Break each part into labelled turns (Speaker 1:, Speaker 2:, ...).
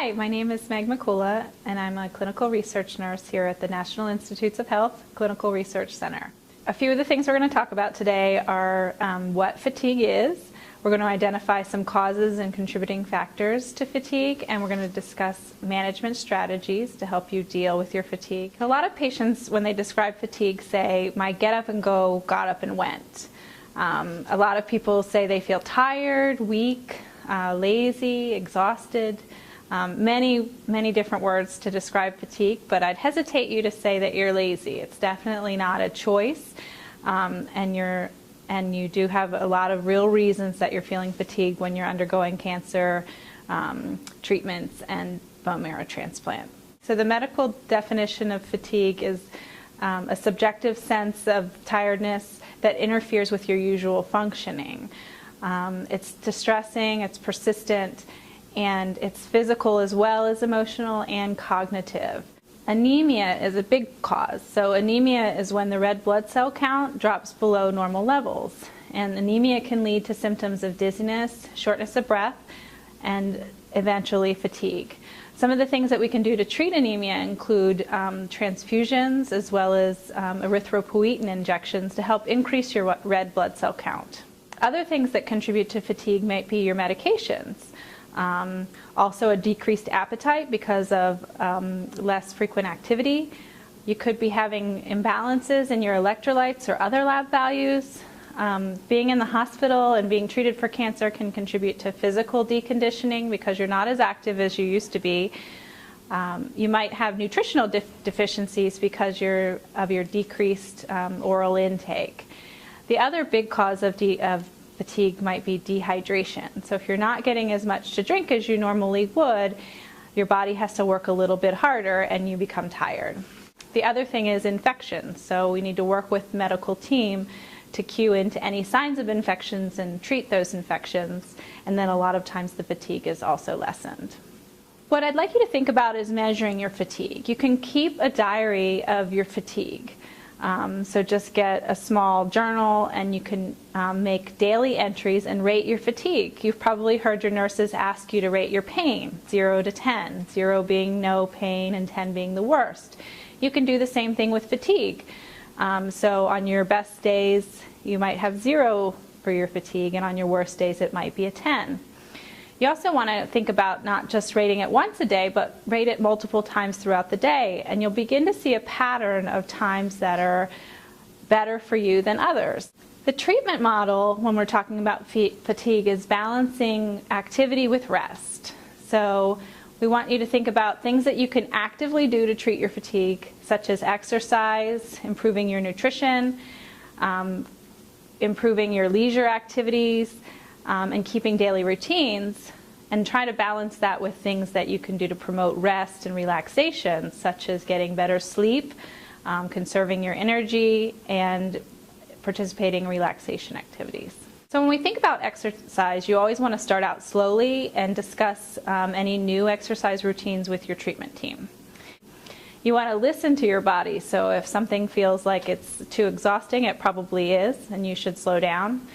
Speaker 1: Hi, my name is Meg McCullough, and I'm a clinical research nurse here at the National Institutes of Health Clinical Research Center. A few of the things we're going to talk about today are what fatigue is. We're going to identify some causes and contributing factors to fatigue, and we're going to discuss management strategies to help you deal with your fatigue. A lot of patients, when they describe fatigue, say, my get up and go got up and went. A lot of people say they feel tired, weak, lazy, exhausted. Many different words to describe fatigue, but I'd hesitate you to say that you're lazy. It's definitely not a choice, and you do have a lot of real reasons that you're feeling fatigued when you're undergoing cancer treatments and bone marrow transplant. So the medical definition of fatigue is a subjective sense of tiredness that interferes with your usual functioning. It's distressing, it's persistent, and it's physical as well as emotional and cognitive. Anemia is a big cause. So anemia is when the red blood cell count drops below normal levels. And anemia can lead to symptoms of dizziness, shortness of breath, and eventually fatigue. Some of the things that we can do to treat anemia include transfusions as well as erythropoietin injections to help increase your red blood cell count. Other things that contribute to fatigue might be your medications. Also a decreased appetite because of less frequent activity. You could be having imbalances in your electrolytes or other lab values. Being in the hospital and being treated for cancer can contribute to physical deconditioning because you're not as active as you used to be. You might have nutritional deficiencies because of your decreased oral intake. The other big cause of fatigue might be dehydration. So if you're not getting as much to drink as you normally would, your body has to work a little bit harder and you become tired. The other thing is infections. So we need to work with the medical team to cue into any signs of infections and treat those infections. And then a lot of times the fatigue is also lessened. What I'd like you to think about is measuring your fatigue. You can keep a diary of your fatigue. So just get a small journal and you can make daily entries and rate your fatigue. You've probably heard your nurses ask you to rate your pain, 0 to 10, 0 being no pain and 10 being the worst. You can do the same thing with fatigue. So on your best days, you might have 0 for your fatigue, and on your worst days, it might be a 10. You also want to think about not just rating it once a day, but rate it multiple times throughout the day, and you'll begin to see a pattern of times that are better for you than others. The treatment model, when we're talking about fatigue, is balancing activity with rest. So we want you to think about things that you can actively do to treat your fatigue, such as exercise, improving your nutrition, improving your leisure activities, and keeping daily routines, and try to balance that with things that you can do to promote rest and relaxation, such as getting better sleep, conserving your energy, and participating in relaxation activities. So when we think about exercise, you always want to start out slowly and discuss any new exercise routines with your treatment team. You want to listen to your body, so if something feels like it's too exhausting, it probably is, and you should slow down.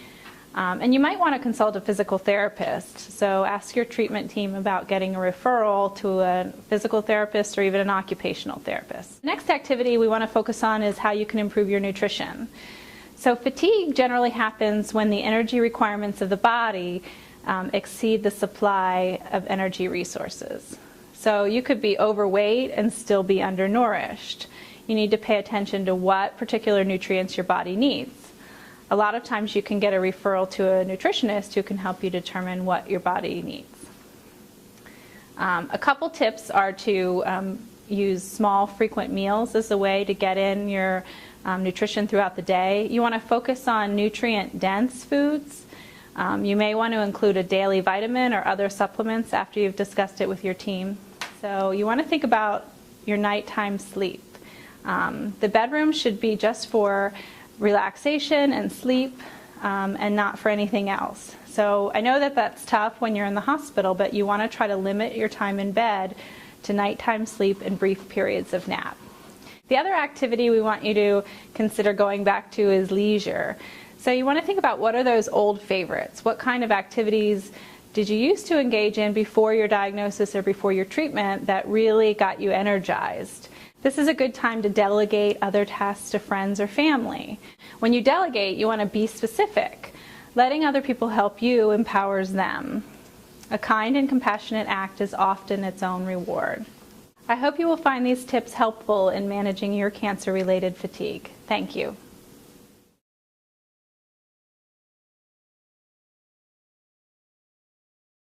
Speaker 1: And you might want to consult a physical therapist. So ask your treatment team about getting a referral to a physical therapist or even an occupational therapist. The next activity we want to focus on is how you can improve your nutrition. So fatigue generally happens when the energy requirements of the body exceed the supply of energy resources. So you could be overweight and still be undernourished. You need to pay attention to what particular nutrients your body needs. A lot of times you can get a referral to a nutritionist who can help you determine what your body needs. A couple tips are to use small, frequent meals as a way to get in your nutrition throughout the day. You want to focus on nutrient-dense foods. You may want to include a daily vitamin or other supplements after you've discussed it with your team. So you want to think about your nighttime sleep. The bedroom should be just for relaxation and sleep, and not for anything else. So I know that that's tough when you're in the hospital, but you want to try to limit your time in bed to nighttime sleep and brief periods of nap. The other activity we want you to consider going back to is leisure. So you want to think about what are those old favorites? What kind of activities did you used to engage in before your diagnosis or before your treatment that really got you energized? This is a good time to delegate other tasks to friends or family. When you delegate, you want to be specific. Letting other people help you empowers them. A kind and compassionate act is often its own reward. I hope you will find these tips helpful in managing your cancer-related fatigue. Thank you.